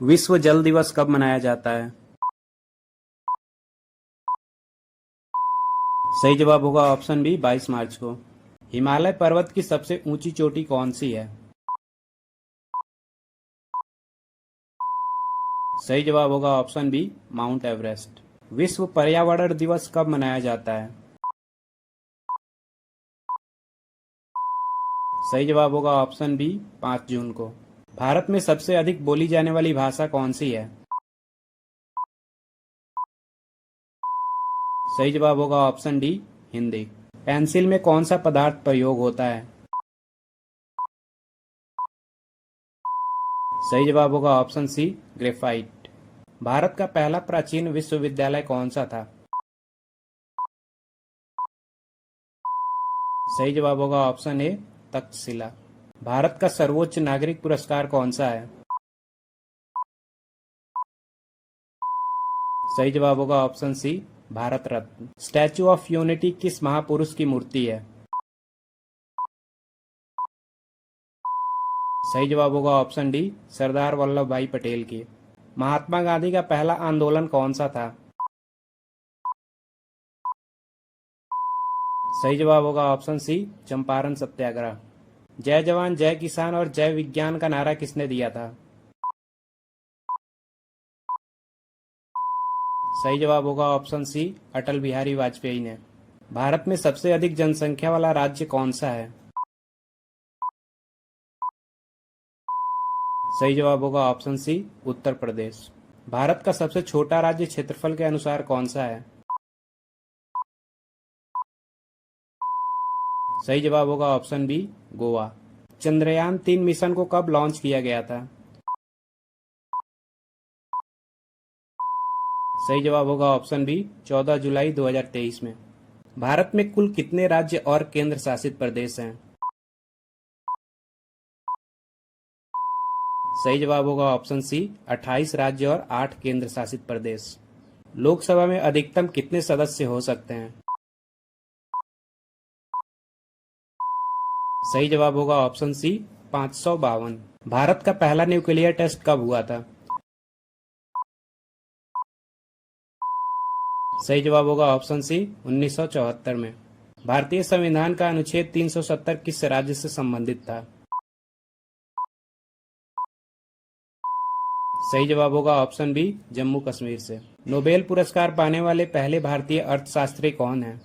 विश्व जल दिवस कब मनाया जाता है? सही जवाब होगा ऑप्शन बी 22 मार्च को। हिमालय पर्वत की सबसे ऊंची चोटी कौन सी है? सही जवाब होगा ऑप्शन बी माउंट एवरेस्ट। विश्व पर्यावरण दिवस कब मनाया जाता है? सही जवाब होगा ऑप्शन बी 5 जून को। भारत में सबसे अधिक बोली जाने वाली भाषा कौन सी है? सही जवाब होगा ऑप्शन डी हिंदी। पेंसिल में कौन सा पदार्थ प्रयोग होता है? सही जवाब होगा ऑप्शन सी ग्रेफाइट। भारत का पहला प्राचीन विश्वविद्यालय कौन सा था? सही जवाब होगा ऑप्शन ए तक्षशिला। भारत का सर्वोच्च नागरिक पुरस्कार कौन सा है? सही जवाब होगा option C Bharat Ratna. Statue of Unity किस महापुरुष की मूर्ति है? सही जवाब होगा ऑप्शन डी सरदार वल्लभ भाई पटेल की। महात्मा गांधी का पहला आंदोलन कौन सा था? सही जवाब होगा ऑप्शन सी चंपारण सत्याग्रह। जय जवान जय किसान और जय विज्ञान का नारा किसने दिया था? सही जवाब होगा ऑप्शन सी अटल बिहारी वाजपेयी ने। भारत में सबसे अधिक जनसंख्या वाला राज्य कौन सा है? सही जवाब होगा ऑप्शन सी उत्तर प्रदेश। भारत का सबसे छोटा राज्य क्षेत्रफल के अनुसार कौन सा है? सही जवाब होगा option B Goa. Chandrayaan 3 mission को कब लॉन्च किया गया था? सही जवाब होगा ऑप्शन बी 14 जुलाई 2023 में। भारत में कुल कितने राज्य और केंद्र शासित प्रदेश हैं? सही जवाब होगा ऑप्शन सी 28 राज्य और 8 केंद्र शासित प्रदेश। लोकसभा में अधिकतम कितने सदस्य हो सकते हैं? सही जवाब होगा ऑप्शन सी 552। भारत का पहला न्यूक्लियर टेस्ट कब हुआ था? सही जवाब होगा ऑप्शन सी 1974 में। भारतीय संविधान का अनुच्छेद 370 किस राज्य से संबंधित था? सही जवाब होगा ऑप्शन बी जम्मू कश्मीर से। नोबेल पुरस्कार पाने वाले पहले भारतीय अर्थशास्त्री कौन हैं?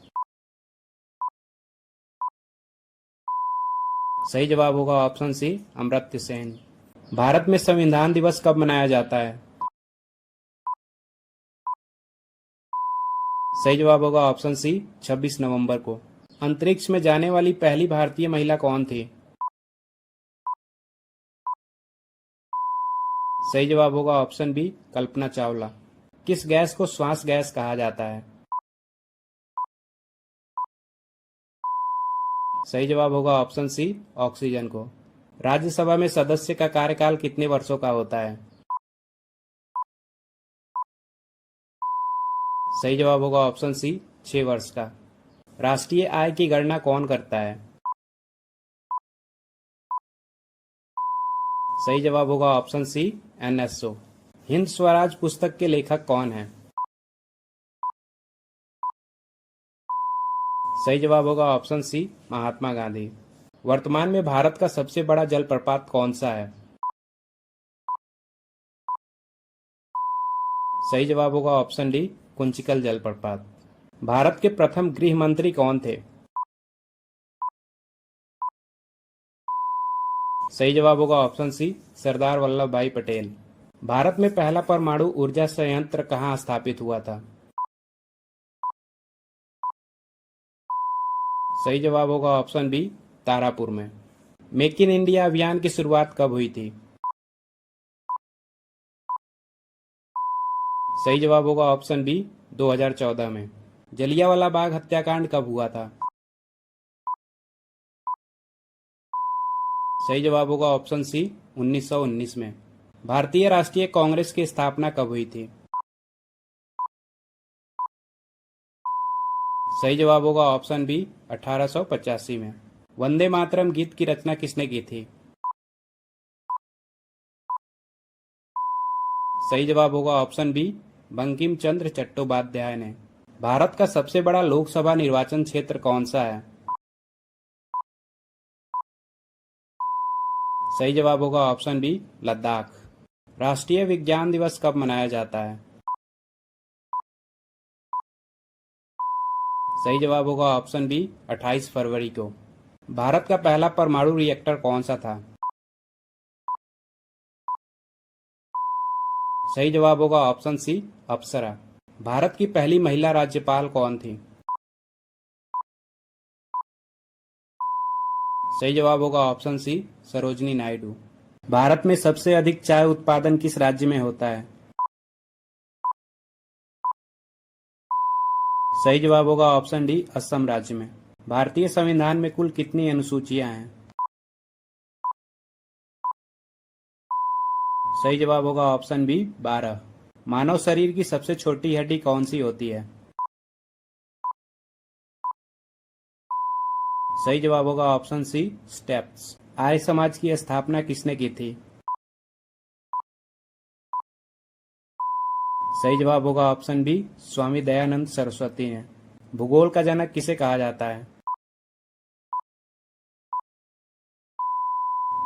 सही जवाब होगा ऑप्शन सी अमर्त्य सेन। भारत में संविधान दिवस कब मनाया जाता है? सही जवाब होगा ऑप्शन सी 26 नवंबर को। अंतरिक्ष में जाने वाली पहली भारतीय महिला कौन थी? सही जवाब होगा ऑप्शन बी कल्पना चावला। किस गैस को श्वास गैस कहा जाता है? सही जवाब होगा ऑप्शन सी ऑक्सीजन को। राज्यसभा में सदस्य का कार्यकाल कितने वर्षों का होता है? सही जवाब होगा ऑप्शन सी 6 वर्ष का। राष्ट्रीय आय की गणना कौन करता है? सही जवाब होगा option C NSO. Hind Swaraj पुस्तक के लेखक कौन है? सही जवाब होगा ऑप्शन सी महात्मा गांधी। वर्तमान में भारत का सबसे बड़ा जलप्रपात कौन सा है? सही जवाब होगा ऑप्शन डी कुंचिकल जलप्रपात। भारत के प्रथम गृह मंत्री कौन थे? सही जवाब होगा ऑप्शन सी सरदार वल्लभ भाई पटेल। भारत में पहला परमाणु ऊर्जा संयंत्र कहाँ स्थापित हुआ था? सही जवाब होगा ऑप्शन बी तारापुर में। मेक इन इंडिया अभियान की शुरुआत कब हुई थी? सही जवाब होगा ऑप्शन बी 2014 में। जलियांवाला बाग हत्याकांड कब हुआ था? सही जवाब होगा ऑप्शन सी 1919 में। भारतीय राष्ट्रीय कांग्रेस की स्थापना कब हुई थी? सही जवाब होगा ऑप्शन बी 1885 में। वंदे मातरम गीत की रचना किसने की थी? सही जवाब होगा ऑप्शन बी, बंकिम चंद्र चट्टोपाध्याय ने। भारत का सबसे बड़ा लोकसभा निर्वाचन क्षेत्र कौन सा है? सही जवाब होगा ऑप्शन बी, लद्दाख। राष्ट्रीय विज्ञान दिवस कब मनाया जाता है? सही जवाब होगा ऑप्शन बी, 28 फरवरी को। भारत का पहला परमाणु रिएक्टर कौन सा था? सही जवाब होगा ऑप्शन सी, अप्सरा। भारत की पहली महिला राज्यपाल कौन थी? सही जवाब होगा ऑप्शन सी, सरोजनी नायडू। भारत में सबसे अधिक चाय उत्पादन किस राज्य में होता है? सही जवाब होगा ऑप्शन डी, असम राज्य में। भारतीय संविधान में कुल कितनी अनुसूचियां हैं? सही जवाब होगा ऑप्शन बी, 12। मानव शरीर की सबसे छोटी हड्डी कौन सी होती है? सही जवाब होगा ऑप्शन सी, स्टेप्स। आर्य समाज की स्थापना किसने की थी? सही जवाब होगा ऑप्शन बी, स्वामी दयानंद सरस्वती ने। भूगोल का जनक किसे कहा जाता है?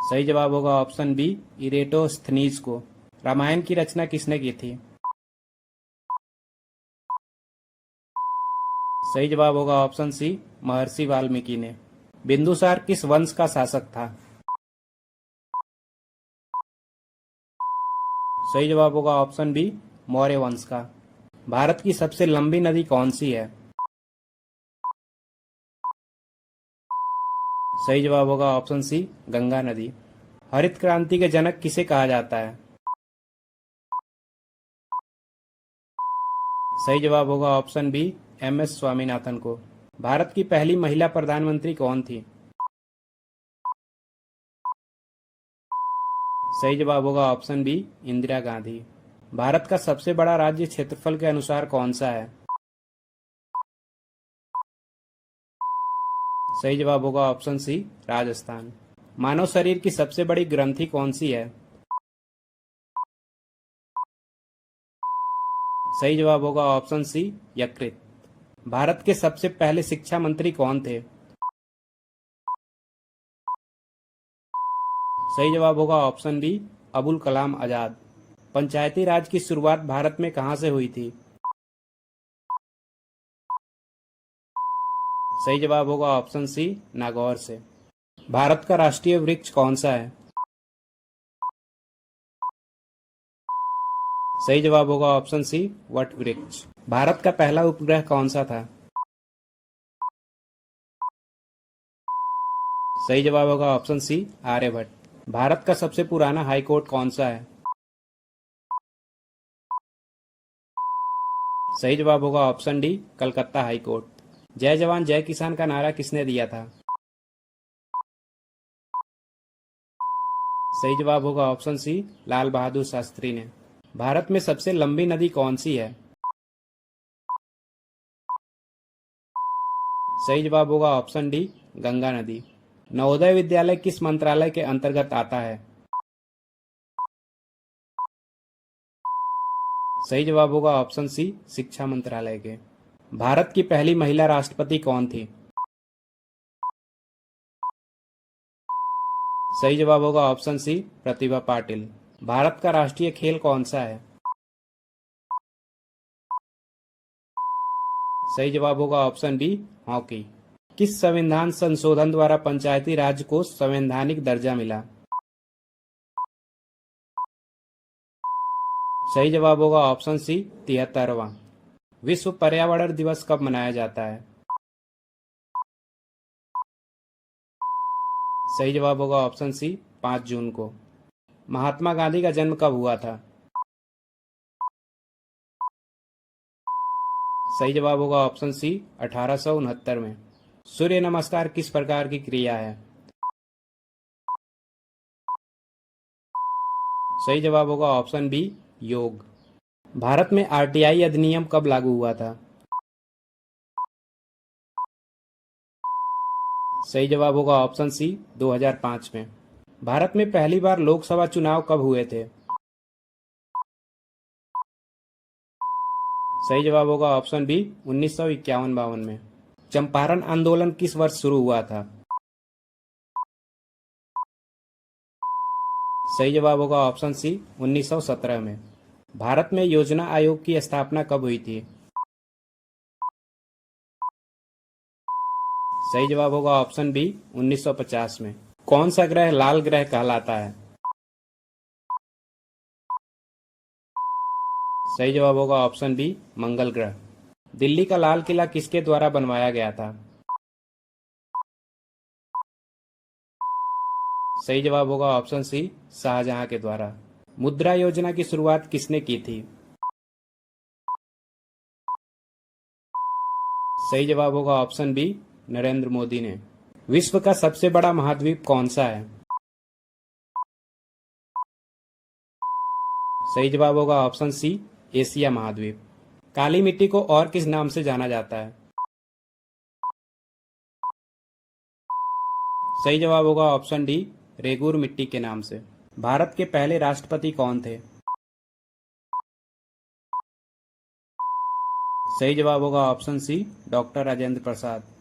सही जवाब होगा ऑप्शन बी, इरेटोस्थनीज को। रामायण की रचना किसने की थी? सही जवाब होगा ऑप्शन सी, महर्षि वाल्मीकि ने। बिंदुसार किस वंश का शासक था? सही जवाब होगा ऑप्शन बी, मौर्य वंश का। भारत की सबसे लंबी नदी कौन सी है? सही जवाब होगा ऑप्शन सी, गंगा नदी। हरित क्रांति के जनक किसे कहा जाता है? सही जवाब होगा ऑप्शन बी, एम.एस. स्वामीनाथन को। भारत की पहली महिला प्रधानमंत्री कौन थी? सही जवाब होगा ऑप्शन बी, इंदिरा गांधी। भारत का सबसे बड़ा राज्य क्षेत्रफल के अनुसार कौन सा है? सही जवाब होगा ऑप्शन सी, राजस्थान। मानव शरीर की सबसे बड़ी ग्रंथि कौन सी है? सही जवाब होगा ऑप्शन सी, यकृत। भारत के सबसे पहले शिक्षा मंत्री कौन थे? सही जवाब होगा ऑप्शन बी, अबुल कलाम आजाद। पंचायती राज की शुरुआत भारत में कहां से हुई थी? सही जवाब होगा ऑप्शन सी, नागौर से। भारत का राष्ट्रीय वृक्ष कौन सा है? सही जवाब होगा ऑप्शन सी, वट वृक्ष। भारत का पहला उपग्रह कौन सा था? सही जवाब होगा ऑप्शन सी, आर्यभट्ट। भारत का सबसे पुराना हाई कोर्ट कौन सा है? सही जवाब होगा option D, Calcutta high court. जय जवान जय किसान का नारा किसने दिया था? सही जवाब होगा ऑप्शन सी, लाल बहादुर शास्त्री ने। भारत में सबसे लंबी नदी कौन सी है? सही जवाब होगा ऑप्शन डी, गंगा नदी। नवोदय विद्यालय किस मंत्रालय के अंतर्गत आता है? सही जवाब होगा ऑप्शन सी, शिक्षा मंत्रालय के। भारत की पहली महिला राष्ट्रपति कौन थी? सही जवाब होगा ऑप्शन सी, प्रतिभा पाटिल। भारत का राष्ट्रीय खेल कौन सा है? सही जवाब होगा ऑप्शन बी, हॉकी। किस संविधान संशोधन द्वारा पंचायती राज को संवैधानिक दर्जा मिला? सही जवाब होगा ऑप्शन सी, 73वां। विश्व पर्यावरण दिवस कब मनाया जाता है? सही जवाब होगा ऑप्शन सी, 5 जून को। महात्मा गांधी का जन्म कब हुआ था? सही जवाब होगा ऑप्शन सी, 1869 में। सूर्य नमस्कार किस प्रकार की क्रिया है? सही जवाब होगा ऑप्शन बी, योग। भारत में आरटीआई अधिनियम कब लागू हुआ था? सही जवाब होगा ऑप्शन सी, 2005 में। भारत में पहली बार लोकसभा चुनाव कब हुए थे? सही जवाब होगा ऑप्शन बी 1951-52 में। चंपारण आंदोलन किस वर्ष शुरू हुआ था? सही जवाब होगा ऑप्शन सी 1917 में। भारत में योजना आयोग की स्थापना कब हुई थी? सही जवाब होगा ऑप्शन बी 1950 में। कौन सा ग्रह लाल ग्रह कहलाता है? सही जवाब होगा ऑप्शन बी मंगल ग्रह। दिल्ली का लाल किला किसके द्वारा बनवाया गया था? सही जवाब होगा ऑप्शन सी शाहजहां के द्वारा। मुद्रा योजना की शुरुआत किसने की थी? सही जवाब होगा ऑप्शन बी नरेंद्र मोदी ने। विश्व का सबसे बड़ा महाद्वीप कौन सा है? सही जवाब होगा ऑप्शन सी एशिया महाद्वीप। काली मिट्टी को और किस नाम से जाना जाता है? सही जवाब होगा ऑप्शन डी रेगुर मिट्टी के नाम से। भारत के पहले राष्ट्रपति कौन थे? सही जवाब होगा ऑप्शन सी डॉक्टर राजेंद्र प्रसाद।